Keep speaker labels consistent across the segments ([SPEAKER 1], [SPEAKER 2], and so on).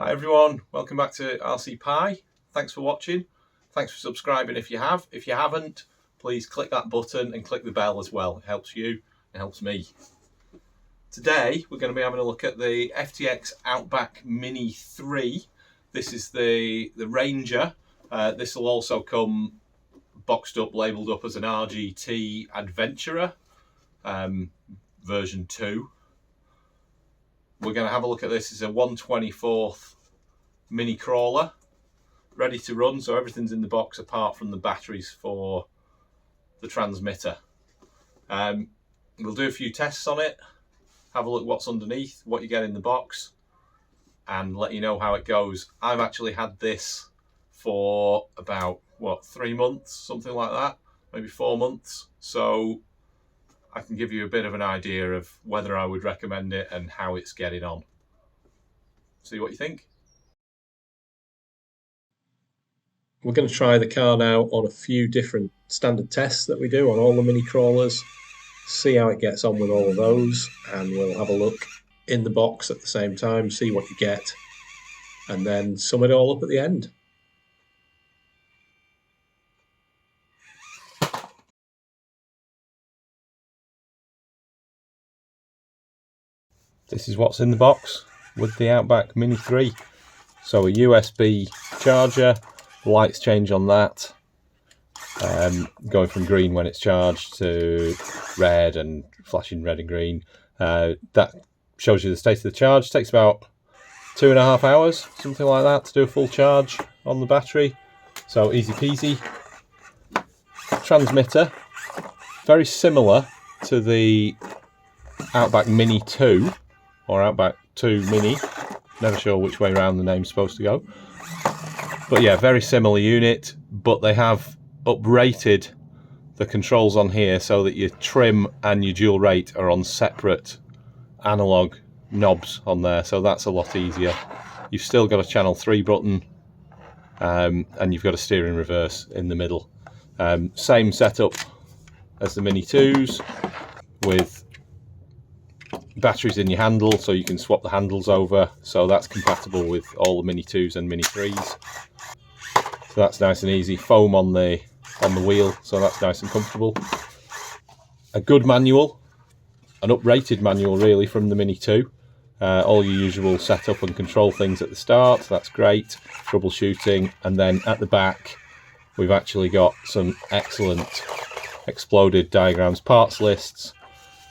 [SPEAKER 1] Hi everyone, welcome back to RC Pi. Thanks for watching. Thanks for subscribing if you have. If you haven't, please click that button and click the bell as well. It helps you, it helps me. Today we're going to be having a look at the FTX Outback Mini 3. This is the Ranger. This will also come boxed up, labelled up as an RGT Adventurer version 2. We're going to have a look at this as a 1/24th mini crawler, ready to run, so everything's in the box apart from the batteries for the transmitter. We'll do a few tests on it, have a look what's underneath, what you get in the box, and let you know how it goes. I've actually had this for about, 3 months, something like that, maybe 4 months, so I can give you a bit of an idea of whether I would recommend it and how it's getting on. See what you think. We're going to try the car now on a few different standard tests that we do on all the mini crawlers, see how it gets on with all of those, and we'll have a look in the box at the same time, see what you get, and then sum it all up at the end. This is what's in the box with the Outback Mini 3. So a USB charger, lights change on that, going from green when it's charged to red and flashing red and green. That shows you the state of the charge. It takes about 2.5 hours, something like that, to do a full charge on the battery. So easy peasy. Transmitter, very similar to the Outback Mini 2 or Outback 2 Mini. Never sure which way around the name's supposed to go. But yeah, very similar unit, but they have uprated the controls on here so that your trim and your dual rate are on separate analog knobs on there, so that's a lot easier. You've still got a channel 3 button, and you've got a steering reverse in the middle. Same setup as the Mini 2s, with batteries in your handle, so you can swap the handles over, so that's compatible with all the Mini 2s and Mini 3s. So that's nice and easy. Foam on the wheel, so that's nice and comfortable. A good manual, an uprated manual really from the Mini 2. All your usual setup and control things at the start, that's great. Troubleshooting, and then at the back we've actually got some excellent exploded diagrams, parts lists,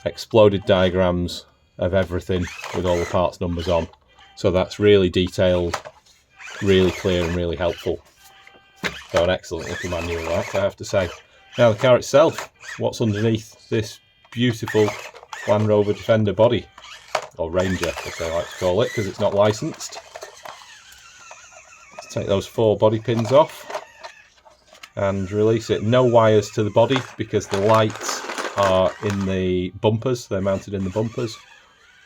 [SPEAKER 1] exploded diagrams of everything with all the parts numbers on. So that's really detailed, really clear and really helpful. So an excellent little manual, that I have to say. Now the car itself, what's underneath this beautiful Land Rover Defender body, or Ranger as they like to call it, because it's not licensed. Let's take those 4 body pins off and release it. No wires to the body because the lights are in the bumpers, they're mounted in the bumpers.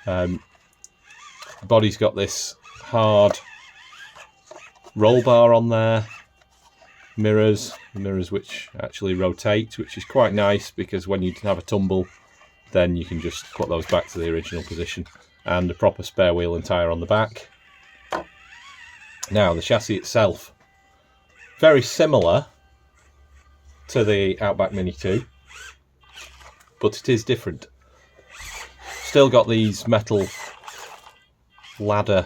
[SPEAKER 1] The body's got this hard roll bar on there, mirrors which actually rotate, which is quite nice because when you have a tumble then you can just put those back to the original position, and a proper spare wheel and tyre on the back. Now the chassis itself, very similar to the Outback Mini 2, but it is different. Still got these metal ladder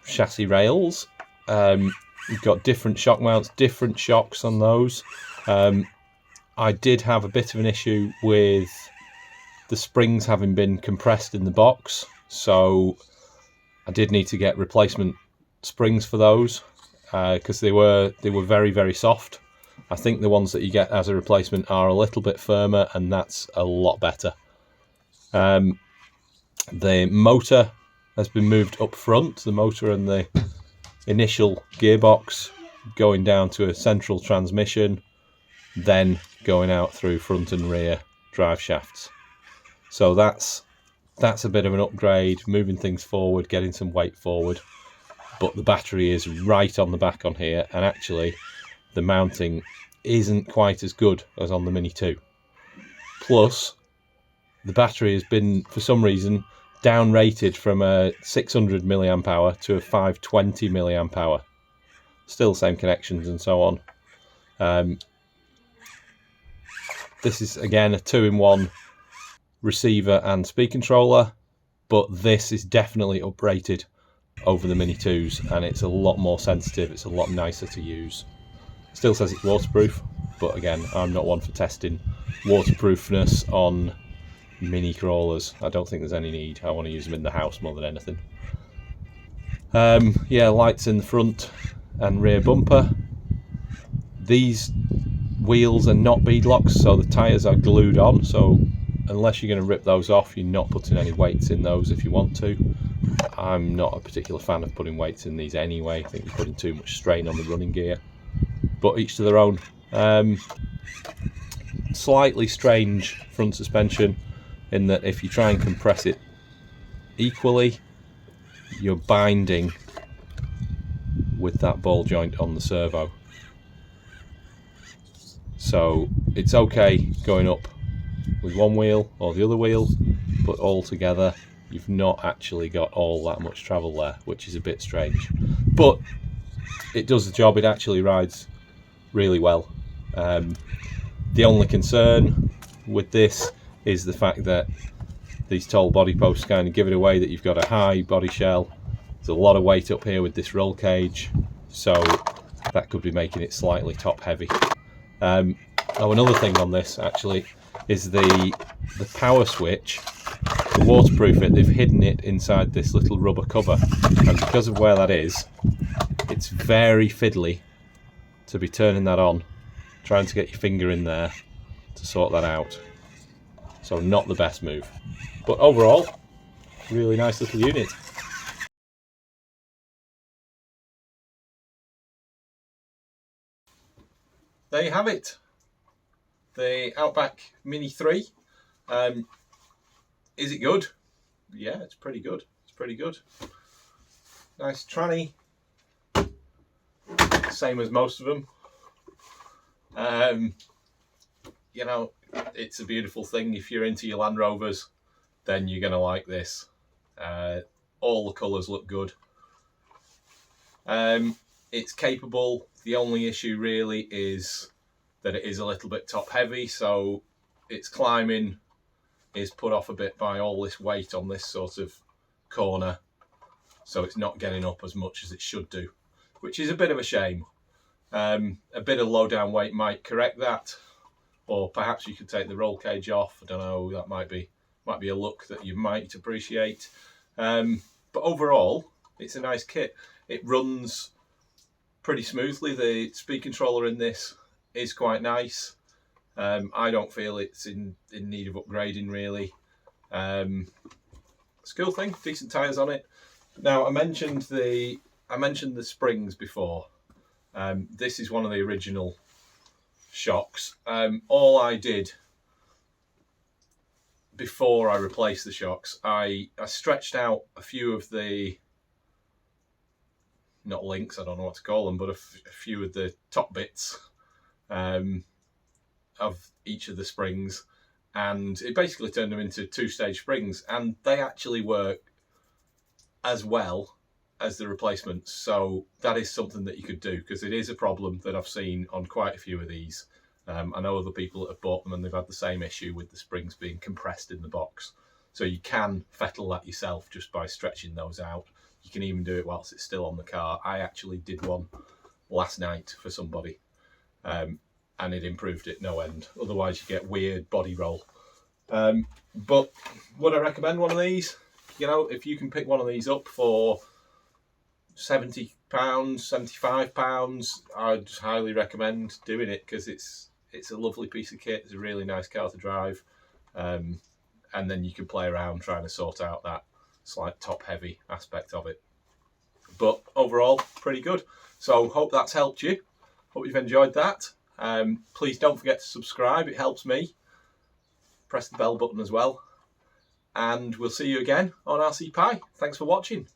[SPEAKER 1] chassis rails. You've got different shock mounts, different shocks on those. I did have a bit of an issue with the springs having been compressed in the box, so I did need to get replacement springs for those because they were very, very soft. I think the ones that you get as a replacement are a little bit firmer, and that's a lot better. The motor has been moved up front, the motor and the initial gearbox going down to a central transmission, then going out through front and rear drive shafts. So that's a bit of an upgrade, moving things forward, getting some weight forward. But the battery is right on the back on here, and actually the mounting isn't quite as good as on the Mini 2. Plus, the battery has been, for some reason, down rated from a 600 milliamp hour to a 520 milliamp hour. Still same connections and so on. This is again a 2-in-1 receiver and speed controller, but this is definitely uprated over the Mini 2s, and it's a lot more sensitive. It's a lot nicer to use. Still says it's waterproof, but again, I'm not one for testing waterproofness on mini crawlers. I don't think there's any need. I want to use them in the house more than anything. Yeah, lights in the front and rear bumper. These wheels are not beadlocks, so the tyres are glued on, so unless you're going to rip those off, you're not putting any weights in those if you want to. I'm not a particular fan of putting weights in these anyway. I think you're putting too much strain on the running gear, but each to their own. Slightly strange front suspension in that if you try and compress it equally, you're binding with that ball joint on the servo. So it's okay going up with one wheel or the other wheel, but all together you've not actually got all that much travel there, which is a bit strange. But it does the job. It actually rides really well. The only concern with this is the fact that these tall body posts kind of give it away that you've got a high body shell. There's a lot of weight up here with this roll cage, so that could be making it slightly top heavy. Oh, another thing on this actually is the power switch. To waterproof it, they've hidden it inside this little rubber cover, and because of where that is, it's very fiddly to be turning that on, trying to get your finger in there to sort that out. So not the best move, but overall, really nice little unit. There you have it, the Outback Mini 3. Is it good? Yeah, it's pretty good. It's pretty good. Nice tranny, same as most of them. You know, it's a beautiful thing. If you're into your Land Rovers, then you're going to like this. All the colours look good. It's capable. The only issue really is that it is a little bit top heavy, so its climbing is put off a bit by all this weight on this sort of corner, so it's not getting up as much as it should do, which is a bit of a shame. A bit of low down weight might correct that, or perhaps you could take the roll cage off. I don't know, that might be a look that you might appreciate. But overall, it's a nice kit. It runs pretty smoothly. The speed controller in this is quite nice. I don't feel it's in need of upgrading really. It's a cool thing, decent tyres on it. Now I mentioned the springs before. This is one of the original shocks. All I did before I replaced the shocks, I stretched out a few of the, not links, I don't know what to call them, but a few of the top bits of each of the springs, and it basically turned them into two-stage springs, and they actually work as well as the replacements. So that is something that you could do, because it is a problem that I've seen on quite a few of these. I know other people that have bought them and they've had the same issue with the springs being compressed in the box. So you can fettle that yourself just by stretching those out. You can even do it whilst it's still on the car. I actually did one last night for somebody, and it improved it no end. Otherwise you get weird body roll. But would I recommend one of these? You know, if you can pick one of these up for £70, £75, I'd highly recommend doing it, because it's a lovely piece of kit. It's a really nice car to drive, and then you can play around trying to sort out that slight top heavy aspect of it. But overall, pretty good. So hope that's helped you. Hope you've enjoyed that. Please don't forget to subscribe, it helps me. Press the bell button as well, and we'll see you again on RC Pi. Thanks for watching.